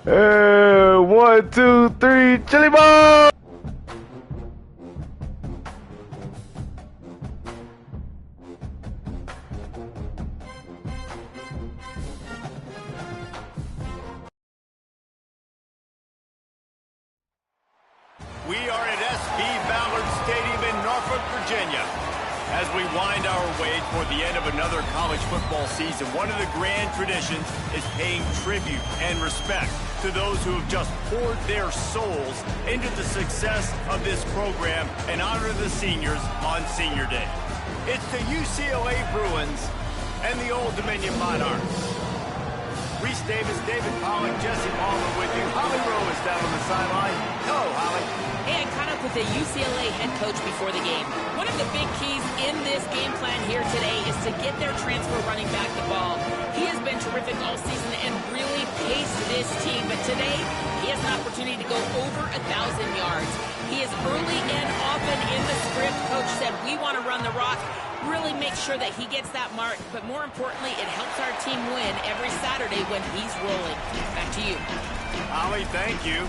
One, two, three, chili ball! We are at SB Ballard Stadium in Norfolk, Virginia. As we wind our way toward the end of another college football season, one of the grand traditions is paying tribute and respect to those who have just poured their souls into the success of this program and honor the seniors on Senior Day. It's the UCLA Bruins and the Old Dominion Monarchs. Reese Davis, David Pollock, Jesse Palmer with you. Holly Rowe is down on the sideline. Hello, Holly. Hey, I caught up with the UCLA head coach before the game. One of the big keys in this game plan here today is to get their transfer running back the ball. He has been terrific all season and really paced this team, but today he has an opportunity to go over 1,000 yards. He is early and often in the script. Coach said, we want to run the rock. Really make sure that he gets that mark, but more importantly, it helps our team win every Saturday when he's rolling. Back to you. Holly, thank you.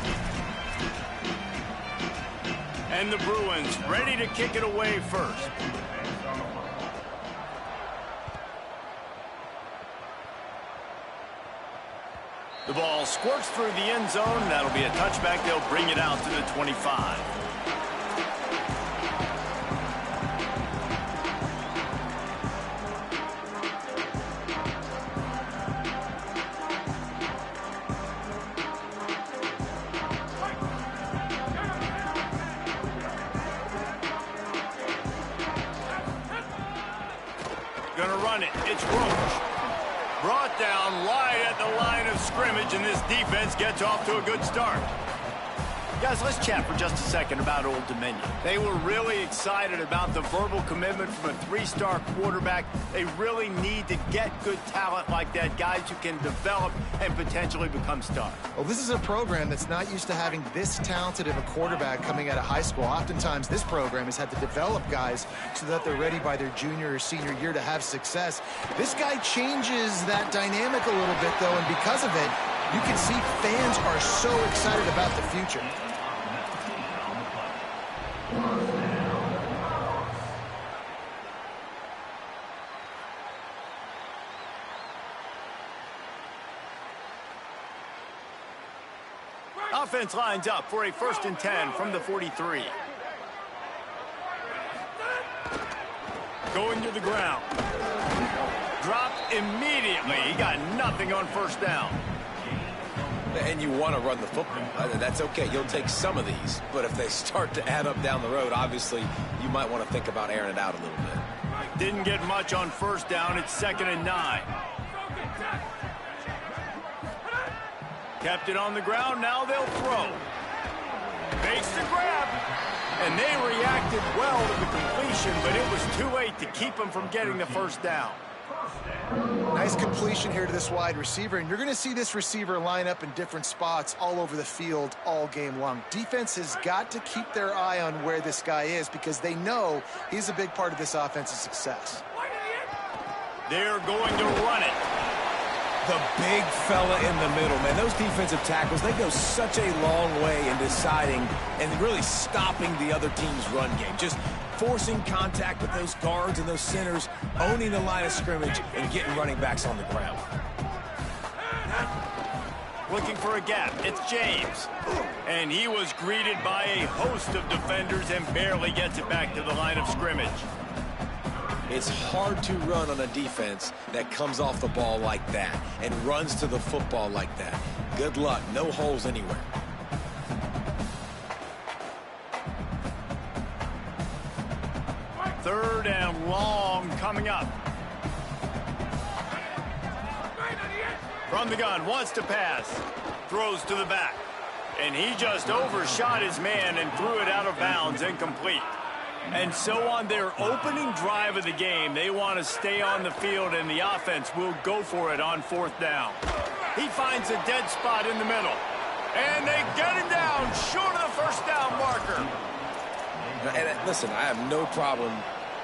And the Bruins ready to kick it away first. The ball squirts through the end zone. That'll be a touchback. They'll bring it out to the 25. Gonna run it. It's Roach. Brought down right at the line of scrimmage, and this defense gets off to a good start. Guys, let's chat for just a second about Old Dominion. They were really excited about the verbal commitment from a three-star quarterback. They really need to get good talent like that, guys who can develop and potentially become stars. Well, this is a program that's not used to having this talented of a quarterback coming out of high school. Oftentimes, this program has had to develop guys so that they're ready by their junior or senior year to have success. This guy changes that dynamic a little bit, though, and because of it, you can see fans are so excited about the future. Offense lines up for a 1st and 10 from the 43. Going to the ground. Dropped immediately. He got nothing on first down. And you want to run the football. That's okay. You'll take some of these. But if they start to add up down the road, obviously, you might want to think about airing it out a little bit. Didn't get much on first down. It's 2nd and 9. Kept it on the ground. Now they'll throw. Makes the grab. And they reacted well to the completion, but it was too late to keep them from getting the first down. Nice completion here to this wide receiver, and you're going to see this receiver line up in different spots all over the field all game long. Defense has got to keep their eye on where this guy is because they know he's a big part of this offense's success. They're going to run it. The big fella in the middle, man. Those defensive tackles, they go such a long way in deciding and really stopping the other team's run game. Just forcing contact with those guards and those centers, owning the line of scrimmage, and getting running backs on the ground. Looking for a gap. It's James. And he was greeted by a host of defenders and barely gets it back to the line of scrimmage. It's hard to run on a defense that comes off the ball like that and runs to the football like that. Good luck. No holes anywhere. Third and long coming up. From the gun, wants to pass. Throws to the back. And he just overshot his man and threw it out of bounds, incomplete. And so on their opening drive of the game, they want to stay on the field, and the offense will go for it on 4th down. He finds a dead spot in the middle. And they get him down short of the first down marker. And listen, I have no problem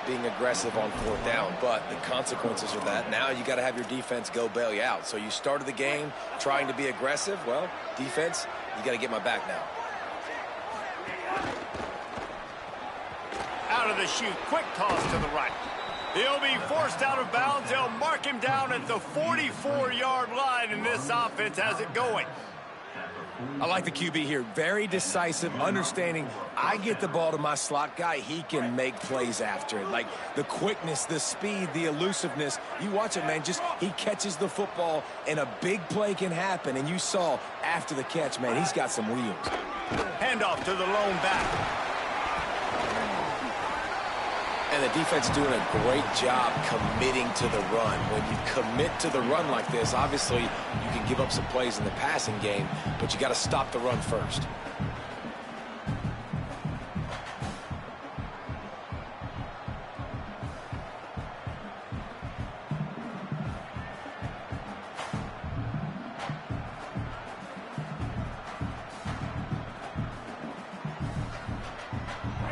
being aggressive on 4th down, but the consequences of that, now you got to have your defense go bail you out. So you started the game trying to be aggressive. Well, defense, you got to get my back now. Out of the chute, quick toss to the right. He'll be forced out of bounds. They'll mark him down at the 44-yard line, and this offense has it going. I like the QB here. Very decisive, understanding I get the ball to my slot guy, he can make plays after it. Like the quickness, the speed, the elusiveness. You watch it, man, just he catches the football and a big play can happen. And you saw after the catch, man, he's got some wheels. Handoff to the lone back. And the defense doing a great job committing to the run. When you commit to the run like this, obviously you can give up some plays in the passing game, but you got to stop the run first.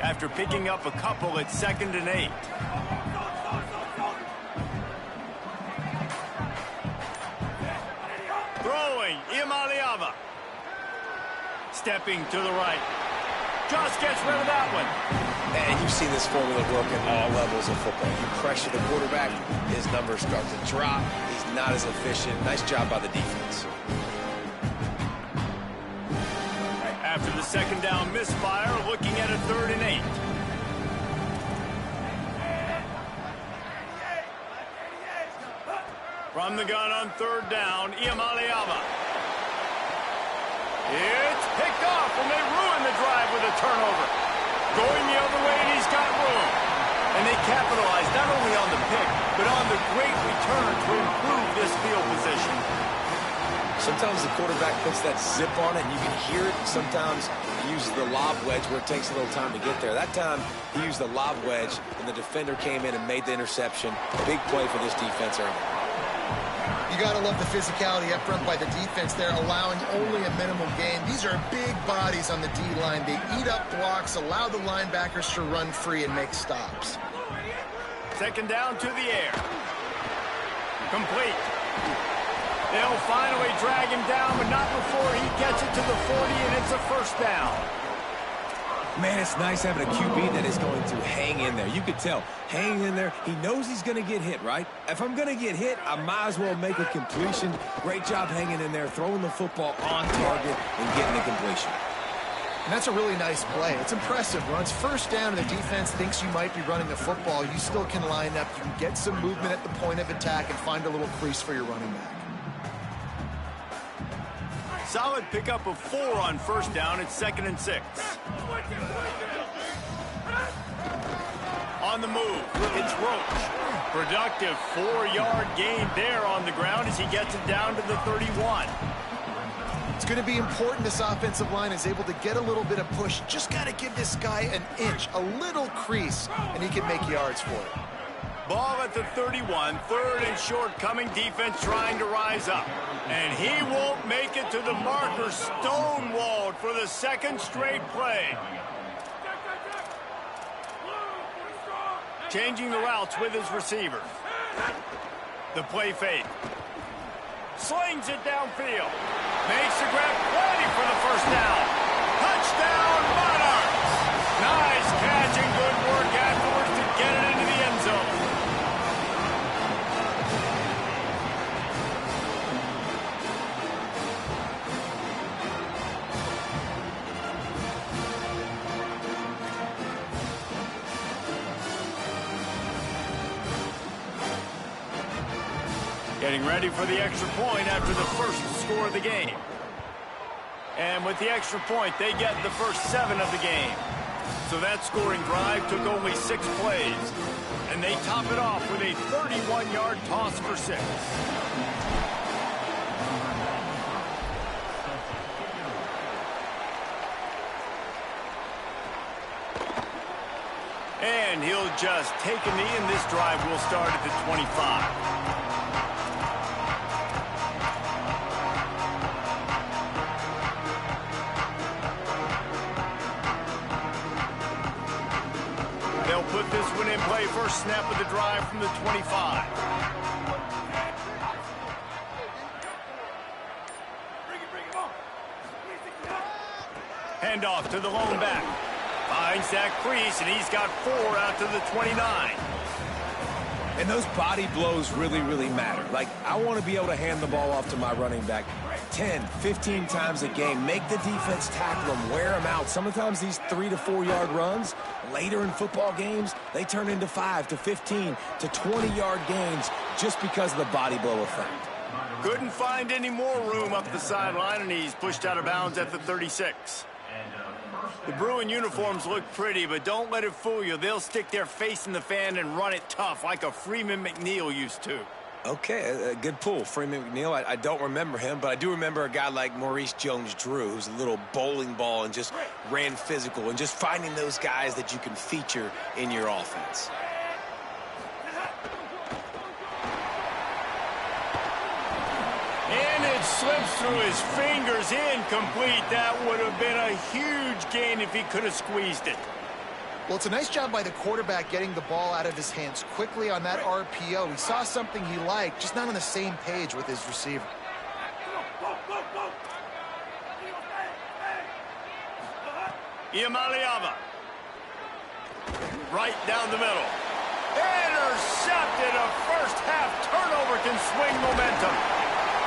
After picking up a couple, it's 2nd and 8. Throwing, Imaliava. Stepping to the right. Just gets rid of that one. And you've seen this formula work at all levels of football. You pressure the quarterback, his numbers start to drop. He's not as efficient. Nice job by the defense. After the 2nd down misfire, looking at a 3rd and 8. From the gun on 3rd down, Imaliava. It's picked off, and they ruin the drive with a turnover. Going the other way, and he's got room. And they capitalize not only on the pick, but on the great return to improve this field position. Sometimes the quarterback puts that zip on it, and you can hear it. Sometimes he uses the lob wedge where it takes a little time to get there. That time, he used the lob wedge, and the defender came in and made the interception. Big play for this defense early. You got to love the physicality up front by the defense there, allowing only a minimal gain. These are big bodies on the D-line. They eat up blocks, allow the linebackers to run free and make stops. 2nd down to the air. Complete. They'll finally drag him down, but not before he gets it to the 40, and it's a 1st down. Man, it's nice having a QB that is going to hang in there. You could tell, hanging in there, he knows he's going to get hit, right? If I'm going to get hit, I might as well make a completion. Great job hanging in there, throwing the football on target and getting the completion. And that's a really nice play. It's impressive. Runs 1st down, and the defense thinks you might be running the football. You still can line up. You can get some movement at the point of attack and find a little crease for your running back. Solid pickup of 4 on 1st down. It's 2nd and 6. On the move, it's Roach. Productive 4-yard gain there on the ground as he gets it down to the 31. It's going to be important this offensive line is able to get a little bit of push. Just got to give this guy an inch, a little crease, and he can make yards for it. Ball at the 31, 3rd and short, coming defense trying to rise up. And he won't make it to the marker, stonewalled for the 2nd straight play. Changing the routes with his receivers. The play fake. Slings it downfield. Makes the grab, plenty for the 1st down. Touchdown, Monarchs! Nice catch and good work afterwards to get it into the end zone. Getting ready for the extra point after the 1st score of the game. And with the extra point, they get the first 7 of the game. So that scoring drive took only 6 plays. And they top it off with a 31-yard toss for 6. And he'll just take a knee, and this drive will start at the 25. They'll put this one in play. First snap of the drive from the 25. Handoff to the lone back. Finds that crease, and he's got 4 out to the 29. And those body blows really, really matter. Like, I want to be able to hand the ball off to my running back 10, 15 times a game. Make the defense tackle them, wear them out. Sometimes these 3 to 4 yard runs, later in football games, they turn into 5 to 15 to 20 yard gains just because of the body blow effect. Couldn't find any more room up the sideline, and he's pushed out of bounds at the 36. The Bruin uniforms look pretty, but don't let it fool you. They'll stick their face in the fan and run it tough like a Freeman McNeil used to. Okay, a good pull. Freeman McNeil, I don't remember him, but I do remember a guy like Maurice Jones-Drew, who's a little bowling ball and just ran physical, and just finding those guys that you can feature in your offense. And it slips through his fingers, incomplete. That would have been a huge gain if he could have squeezed it. Well, it's a nice job by the quarterback getting the ball out of his hands quickly on that RPO. He saw something he liked, just not on the same page with his receiver. Iamaleava. Right down the middle. Intercepted. A first half turnover can swing momentum.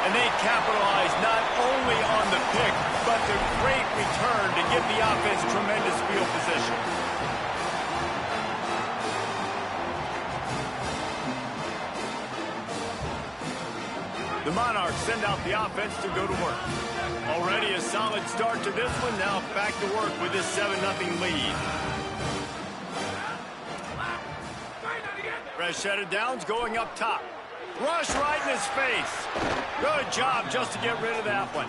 And they capitalize not only on the pick, but the great return to give the offense tremendous field position. The Monarchs send out the offense to go to work. Already a solid start to this one. Now back to work with this 7-0 lead. Rashad Downs going up top. Rush right in his face. Good job just to get rid of that one.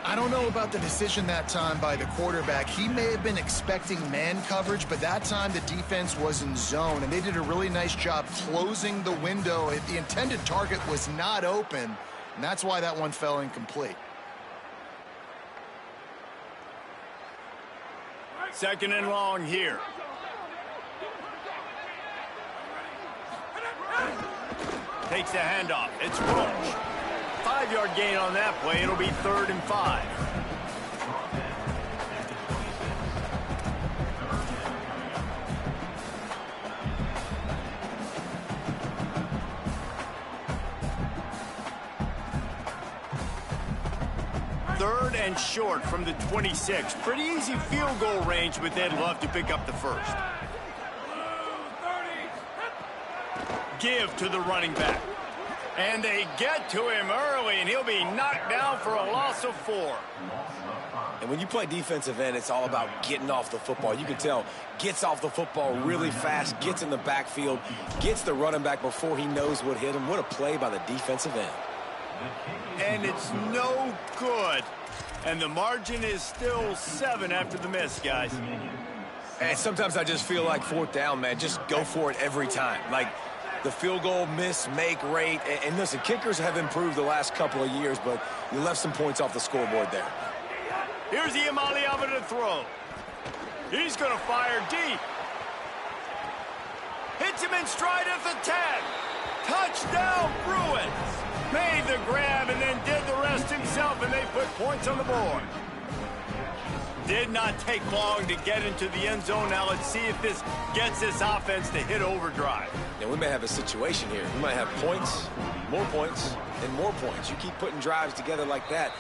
I don't know about the decision that time by the quarterback. He may have been expecting man coverage, but that time the defense was in zone, and they did a really nice job closing the window. The intended target was not open, and that's why that one fell incomplete. Second and long here. Takes the handoff. It's Roach. 5-yard gain on that play. It'll be 3rd and 5. Third and short from the 26. Pretty easy field goal range, but they'd love to pick up the first. Give to the running back. And they get to him early, and he'll be knocked down for a loss of 4. And when you play defensive end, it's all about getting off the football. You can tell, gets off the football really fast, gets in the backfield, gets the running back before he knows what hit him. What a play by the defensive end. And it's no good. And the margin is still 7 after the miss, guys. And sometimes I just feel like 4th down, man. Just go for it every time. Like, the field goal miss, make rate. And listen, kickers have improved the last couple of years, but you left some points off the scoreboard there. Here's Iamaleava to throw. He's going to fire deep. Hits him in stride at the 10. Touchdown, Bruins. Made the grab and then did the rest himself, and they put points on the board. Did not take long to get into the end zone. Now let's see if this gets this offense to hit overdrive. Yeah, we may have a situation here. We might have points, and more points. You keep putting drives together like that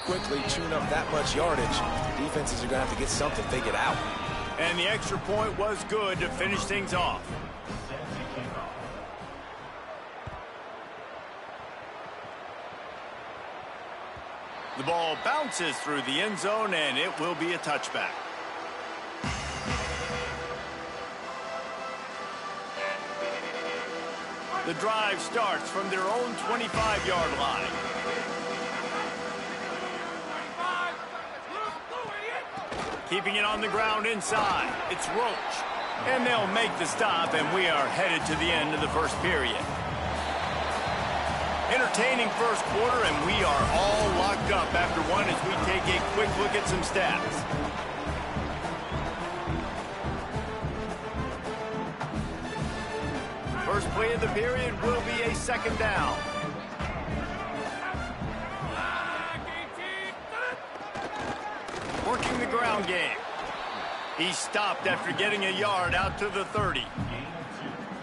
quickly, chewing up that much yardage, defenses are going to have to get something figured out. And the extra point was good to finish things off. The ball bounces through the end zone, and it will be a touchback. The drive starts from their own 25-yard line. Keeping it on the ground inside. It's Roach. And they'll make the stop, and we are headed to the end of the first period. Entertaining first quarter, and we are all locked up after one as we take a quick look at some stats. First play of the period will be a second down. Working the ground game. He stopped after getting a yard out to the 30.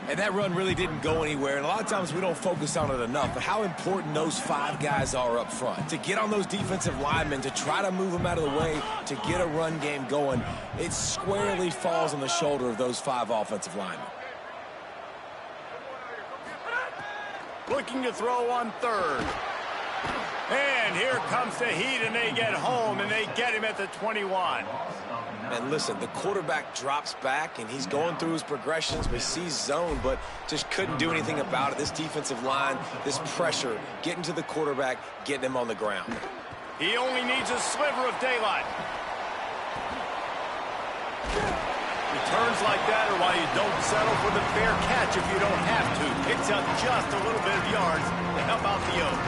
And that run really didn't go anywhere. And a lot of times we don't focus on it enough, but how important those 5 guys are up front. To get on those defensive linemen, to try to move them out of the way, to get a run game going, it squarely falls on the shoulder of those 5 offensive linemen. Looking to throw on third. And here comes the heat, and they get home, and they get him at the 21. And listen, the quarterback drops back, and he's going through his progressions. We see zone, but just couldn't do anything about it. This defensive line, this pressure, getting to the quarterback, getting him on the ground. He only needs a sliver of daylight. Returns like that are why you don't settle for the fair catch if you don't have to. Picks up just a little bit of yards to help out the Oak.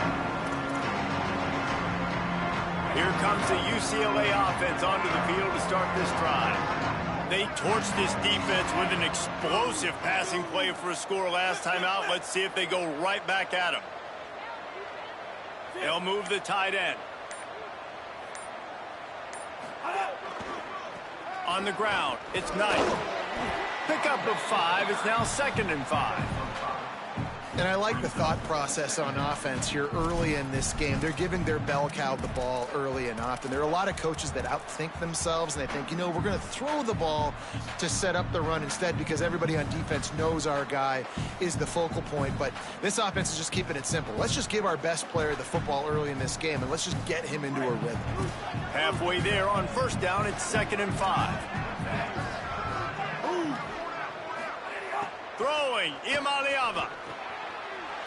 Here comes the UCLA offense onto the field to start this drive. They torched this defense with an explosive passing play for a score last time out. Let's see if they go right back at him. They'll move the tight end. On the ground, it's Knight. Pick up of 5. It's now 2nd and 5. And I like the thought process on offense here early in this game. They're giving their bell cow the ball early and often. There are a lot of coaches that outthink themselves, and they think, you know, we're going to throw the ball to set up the run instead because everybody on defense knows our guy is the focal point. But this offense is just keeping it simple. Let's just give our best player the football early in this game, and let's just get him into a rhythm. Halfway there on first down, it's 2nd and 5. Throwing, Imaliava.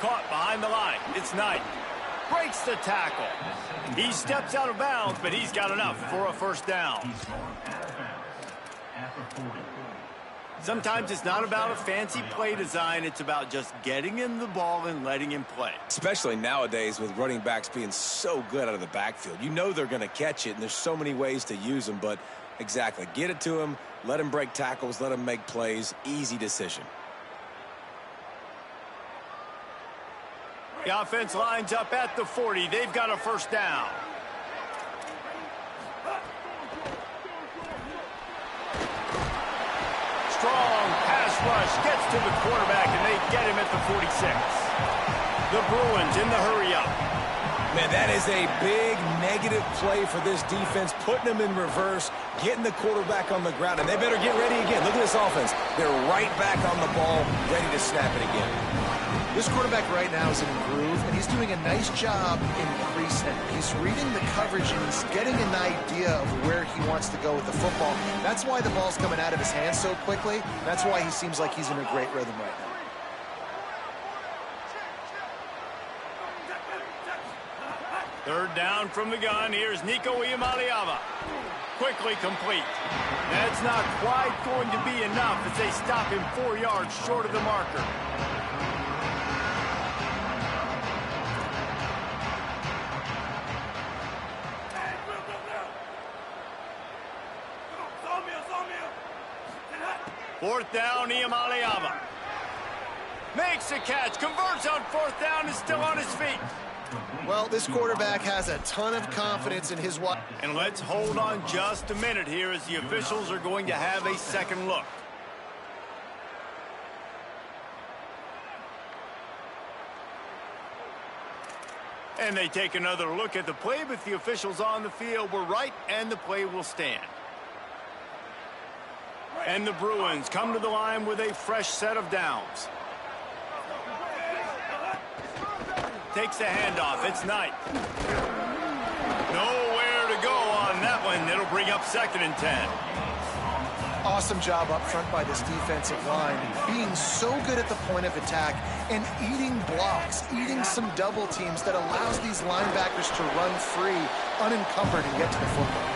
Caught behind the line. It's Knight. Breaks the tackle. He steps out of bounds, but he's got enough for a first down. Sometimes it's not about a fancy play design. It's about just getting him the ball and letting him play. Especially nowadays with running backs being so good out of the backfield. You know they're going to catch it, and there's so many ways to use them. But exactly, get it to him, let him break tackles, let him make plays. Easy decision. The offense lines up at the 40. They've got a first down. Strong pass rush gets to the quarterback, and they get him at the 46. The Bruins in the hurry-up. Man, that is a big negative play for this defense, putting them in reverse, getting the quarterback on the ground, and they better get ready again. Look at this offense. They're right back on the ball, ready to snap it again. This quarterback right now is in a groove, and he's doing a nice job in pre-snap. He's reading the coverage, and he's getting an idea of where he wants to go with the football. That's why the ball's coming out of his hands so quickly. That's why he seems like he's in a great rhythm right now. Third down from the gun. Here's Nico Iamaleava. Quickly complete. That's not quite going to be enough as they stop him 4 yards short of the marker. Fourth down, Iamaleava. Makes a catch, converts on fourth down, is still on his feet. Well, this quarterback has a ton of confidence in his wide. And let's hold on just a minute here as the officials are going to have a second look. And they take another look at the play, but the officials on the field were right, and the play will stand. And the Bruins come to the line with a fresh set of downs. Takes the handoff. It's Knight. Nowhere to go on that one. It'll bring up 2nd and 10. Awesome job up front by this defensive line, being so good at the point of attack and eating blocks, eating some double teams that allows these linebackers to run free, unencumbered, and get to the football.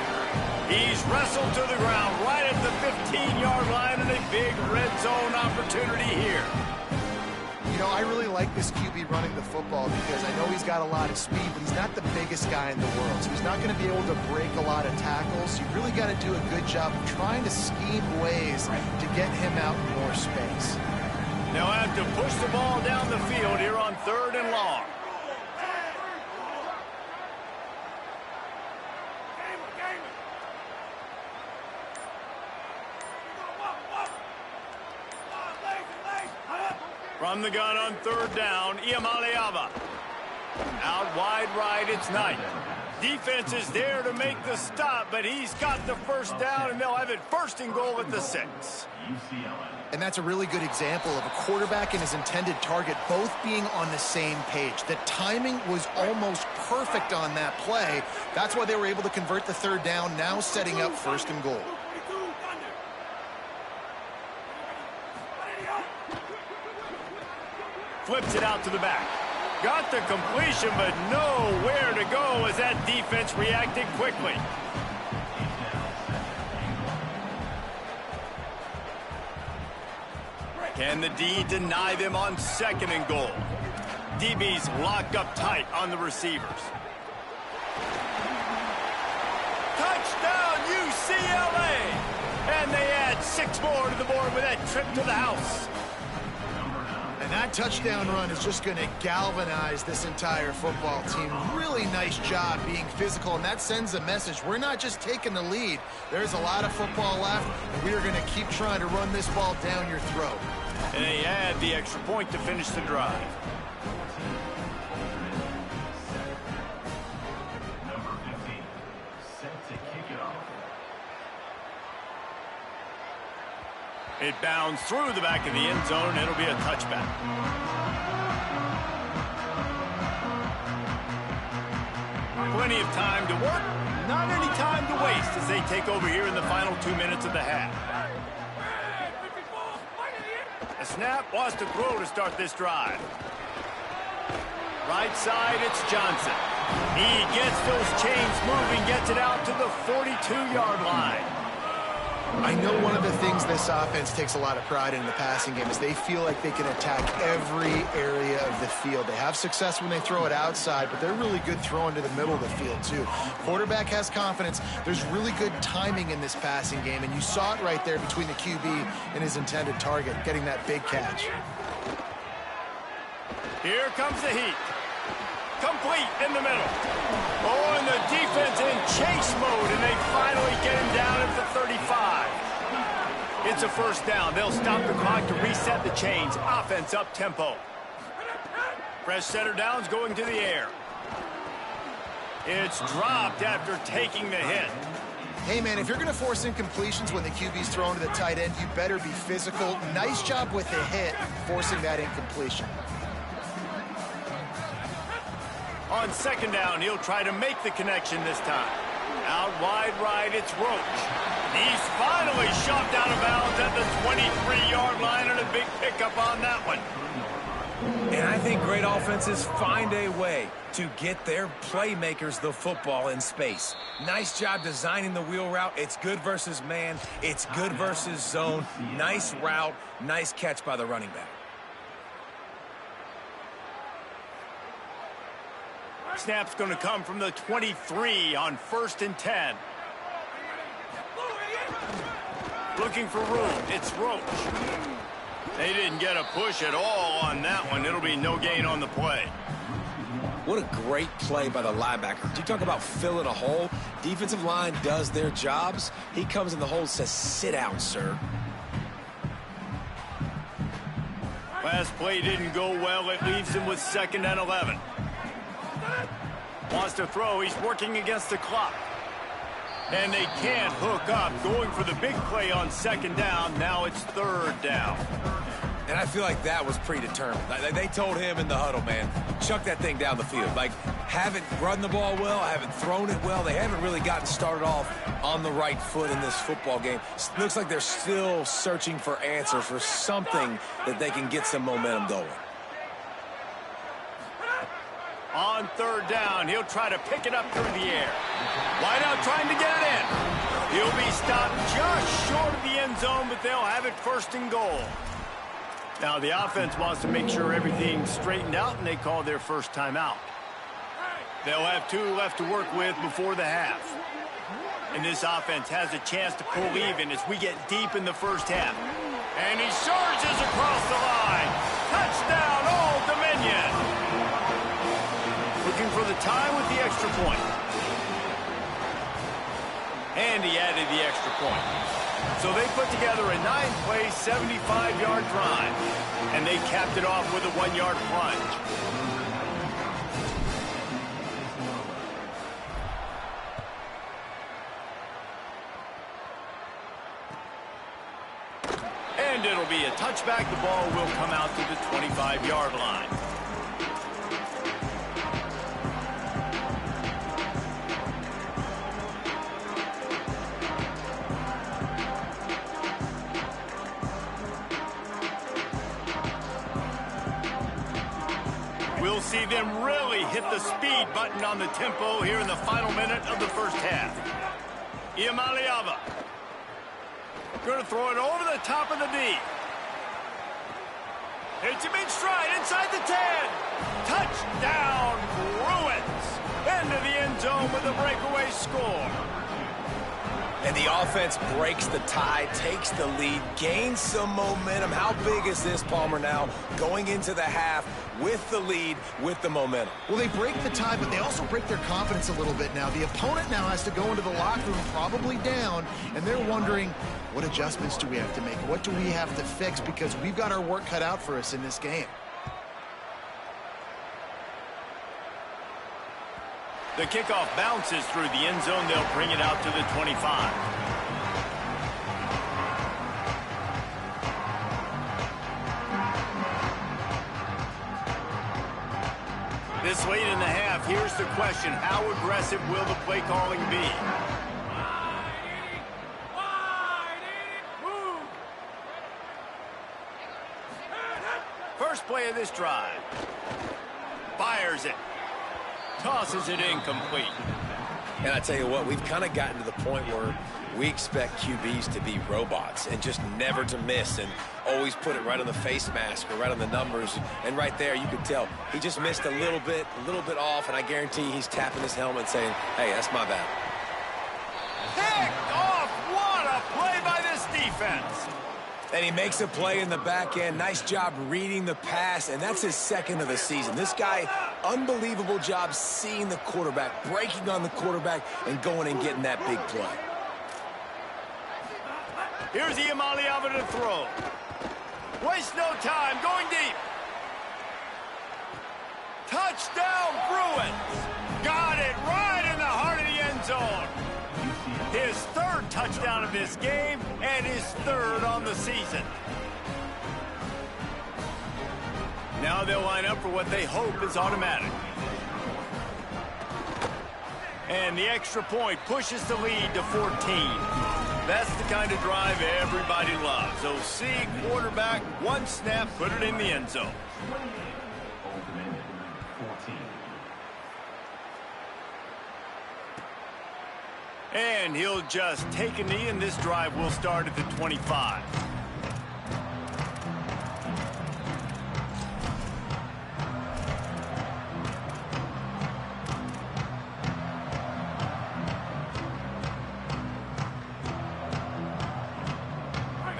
He's wrestled to the ground right at the 15-yard line, and a big red zone opportunity here. You know, I really like this QB running the football because I know he's got a lot of speed, but he's not the biggest guy in the world. So he's not going to be able to break a lot of tackles. You really got to do a good job of trying to scheme ways to get him out in more space. They'll have to push the ball down the field here on 3rd and long. From the gun on 3rd down, Iamaleava. Out wide right, it's Knight. Defense is there to make the stop, but he's got the first down, and they'll have it 1st and goal at the 6. And that's a really good example of a quarterback and his intended target both being on the same page. The timing was almost perfect on that play. That's why they were able to convert the 3rd down, now setting up 1st and goal. Flips it out to the back. Got the completion, but nowhere to go as that defense reacted quickly. Can the D deny them on 2nd and goal? DB's locked up tight on the receivers. Touchdown, UCLA! And they add 6 more to the board with that trip to the house. And that touchdown run is just going to galvanize this entire football team. Really nice job being physical, and that sends a message. We're not just taking the lead. There's a lot of football left, and we are going to keep trying to run this ball down your throat. And they add the extra point to finish the drive. Number 15, set to kick it off. It bounds through the back of the end zone, and it'll be a touchback. Plenty of time to work, not any time to waste as they take over here in the final 2 minutes of the half. A snap, wants to throw to start this drive. Right side, it's Johnson. He gets those chains moving, gets it out to the 42-yard line. I know one of the things this offense takes a lot of pride in the passing game is they feel like they can attack every area of the field. They have success when they throw it outside, but they're really good throwing to the middle of the field too. Quarterback has confidence. There's really good timing in this passing game, and you saw it right there between the QB and his intended target, getting that big catch. Here comes the heat. Complete in the middle. Oh, and the defense in chase mode, and they finally get him down at the 35. It's a 1st down. They'll stop the clock to reset the chains. Offense up tempo. Fresh center downs going to the air. It's dropped after taking the hit. Hey, man, if you're going to force incompletions when the QB's thrown to the tight end, you better be physical. Nice job with the hit, forcing that incompletion. On 2nd down, he'll try to make the connection this time. Out wide right, it's Roach. He's finally shoved out of bounds at the 23-yard line, and a big pickup on that one. And I think great offenses find a way to get their playmakers the football in space. Nice job designing the wheel route. It's good versus man. It's good versus zone. Nice route. Nice catch by the running back. Snap's going to come from the 23 on 1st and 10. Looking for room. It's Roach. They didn't get a push at all on that one. It'll be no gain on the play. What a great play by the linebacker. You talk about filling a hole. Defensive line does their jobs. He comes in the hole and says, sit down, sir. Last play didn't go well. It leaves him with 2nd and 11. Wants to throw. He's working against the clock. And they can't hook up. Going for the big play on 2nd down. Now it's 3rd down. And I feel like that was predetermined. They told him in the huddle, man, chuck that thing down the field. Like, haven't run the ball well, haven't thrown it well. They haven't really gotten started off on the right foot in this football game. Looks like they're still searching for answers, for something that they can get some momentum going. On 3rd down, he'll try to pick it up through the air. Wide out trying to get it in. He'll be stopped just short of the end zone, but they'll have it 1st and goal. Now the offense wants to make sure everything's straightened out, and they call their first timeout. They'll have 2 left to work with before the half. And this offense has a chance to pull even as we get deep in the first half. And he surges across the line. Touchdown, Old Dominion. Looking for the tie with the extra point. And he added the extra point. So they put together a 9-play, 75-yard drive. And they capped it off with a 1-yard plunge. And it'll be a touchback. The ball will come out to the 25-yard line. We'll see them really hit the speed button on the tempo here in the final minute of the first half. Iamaleava. Going to throw it over the top of the D. Hits him in stride inside the 10. Touchdown, Bruins. Into the end zone with a breakaway score. And the offense breaks the tie, takes the lead, gains some momentum. How big is this, Palmer, now going into the half with the lead, with the momentum? Well, they break the tie, but they also break their confidence a little bit now. The opponent now has to go into the locker room probably down, and they're wondering, what adjustments do we have to make? What do we have to fix? Because we've got our work cut out for us in this game. The kickoff bounces through the end zone. They'll bring it out to the 25. This late in the half, here's the question. How aggressive will the play calling be? First play of this drive. Fires it. Tosses it incomplete. And I tell you what, we've kind of gotten to the point where we expect QBs to be robots and just never to miss and always put it right on the face mask or right on the numbers. And right there, you could tell he just missed a little bit off, and I guarantee he's tapping his helmet saying, hey, that's my bad. Picked off. What a play by this defense. And he makes a play in the back end. Nice job reading the pass, and that's his second of the season. This guy, unbelievable job seeing the quarterback, breaking on the quarterback, and going and getting that big play. Here's Iamaleava to throw. Waste no time, going deep. Touchdown, Bruins. Got it right in the heart of the end zone. His third touchdown of this game and his third on the season. Now they'll line up for what they hope is automatic. And the extra point pushes the lead to 14. That's the kind of drive everybody loves. OC, quarterback, one snap, put it in the end zone. And he'll just take a knee, and this drive will start at the 25.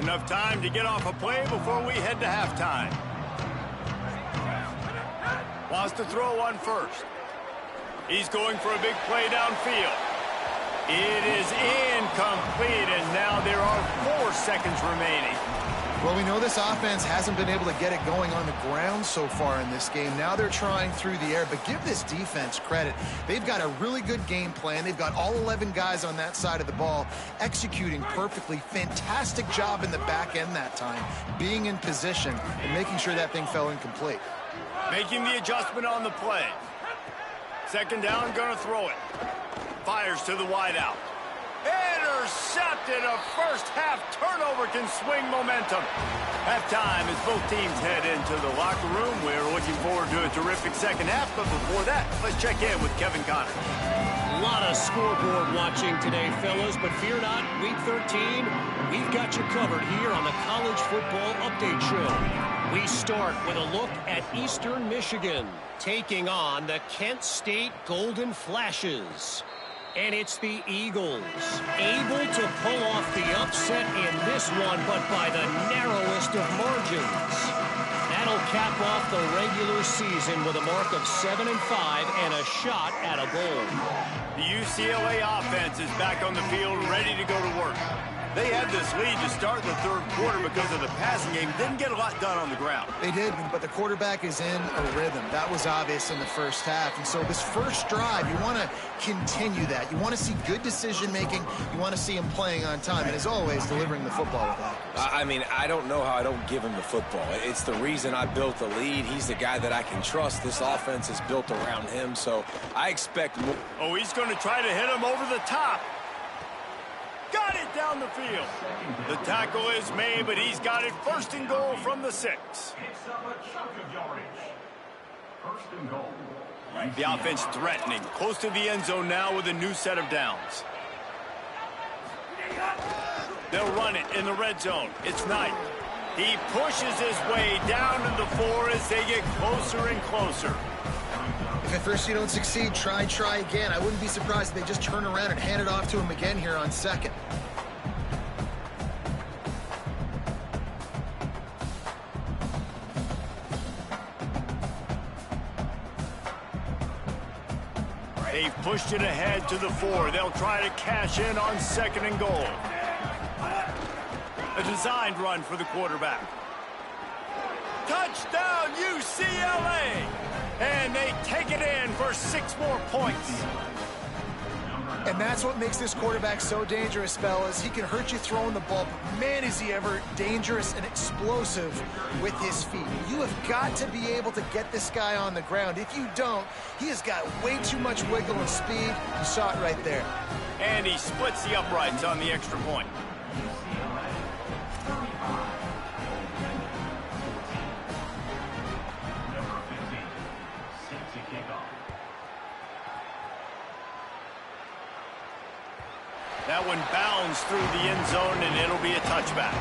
Enough time to get off a play before we head to halftime. Wants to throw one first. He's going for a big play downfield. It is incomplete, and now there are 4 seconds remaining. Well, we know this offense hasn't been able to get it going on the ground so far in this game. Now they're trying through the air, but give this defense credit. They've got a really good game plan. They've got all 11 guys on that side of the ball executing perfectly. Fantastic job in the back end that time, being in position and making sure that thing fell incomplete. Making the adjustment on the play. Second down, gonna throw it. Fires to the wideout. Intercepted. A first-half turnover can swing momentum. Halftime as both teams head into the locker room. We're looking forward to a terrific second half, but before that, let's check in with Kevin Connor. A lot of scoreboard watching today, fellas, but fear not, Week 13, we've got you covered here on the College Football Update Show. We start with a look at Eastern Michigan, taking on the Kent State Golden Flashes. And it's the Eagles, able to pull off the upset in this one, but by the narrowest of margins. That'll cap off the regular season with a mark of 7-5 and a shot at a bowl. The UCLA offense is back on the field, ready to go to work. They had this lead to start the third quarter because of the passing game. Didn't get a lot done on the ground. They did, but the quarterback is in a rhythm. That was obvious in the first half. And so this first drive, you want to continue that. You want to see good decision-making. You want to see him playing on time. And as always, delivering the football with that. I mean, I don't know how I don't give him the football. It's the reason I built the lead. He's the guy that I can trust. This offense is built around him, so I expect more. Oh, he's going to try to hit him over the top. Got it down the field. The tackle is made, but he's got it first and goal from the 6. Picks up a chunk of yardage. First and goal. The offense threatening, close to the end zone now with a new set of downs. They'll run it in the red zone. It's Knight. He pushes his way down to the 4 as they get closer and closer. If at first you don't succeed, try again. I wouldn't be surprised if they just turn around and hand it off to him again here on second. They've pushed it ahead to the 4. They'll try to cash in on second and goal. A designed run for the quarterback. Touchdown, UCLA! And they take it in for 6 more points. And that's what makes this quarterback so dangerous, fellas. He can hurt you throwing the ball, but man, is he ever dangerous and explosive with his feet. You have got to be able to get this guy on the ground. If you don't, he has got way too much wiggle and speed. You saw it right there. And he splits the uprights on the extra point. That one bounds through the end zone, and it'll be a touchback.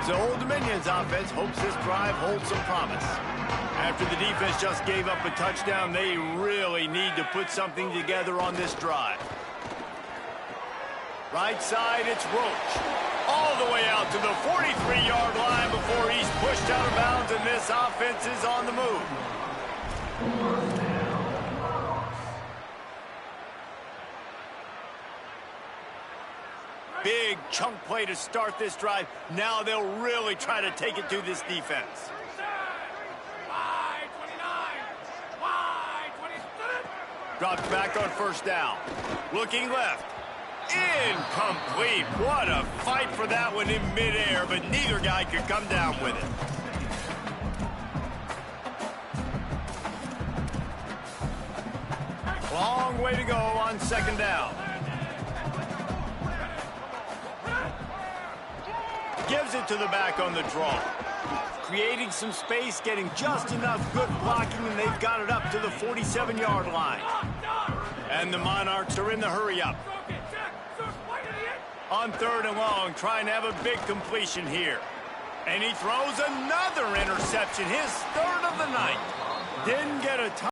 So Old Dominion's offense hopes this drive holds some promise. After the defense just gave up a touchdown, they really need to put something together on this drive. Right side, it's Roach. All the way out to the 43-yard line before he's pushed out of bounds, and this offense is on the move. Big chunk play to start this drive. Now they'll really try to take it to this defense. Dropped back on first down. Looking left. Incomplete. What a fight for that one in midair, but neither guy could come down with it. Long way to go on second down. Gives it to the back on the draw. Creating some space, getting just enough good blocking, and they've got it up to the 47-yard line. And the Monarchs are in the hurry-up. On third and long, trying to have a big completion here. And he throws another interception, his third of the night. Didn't get a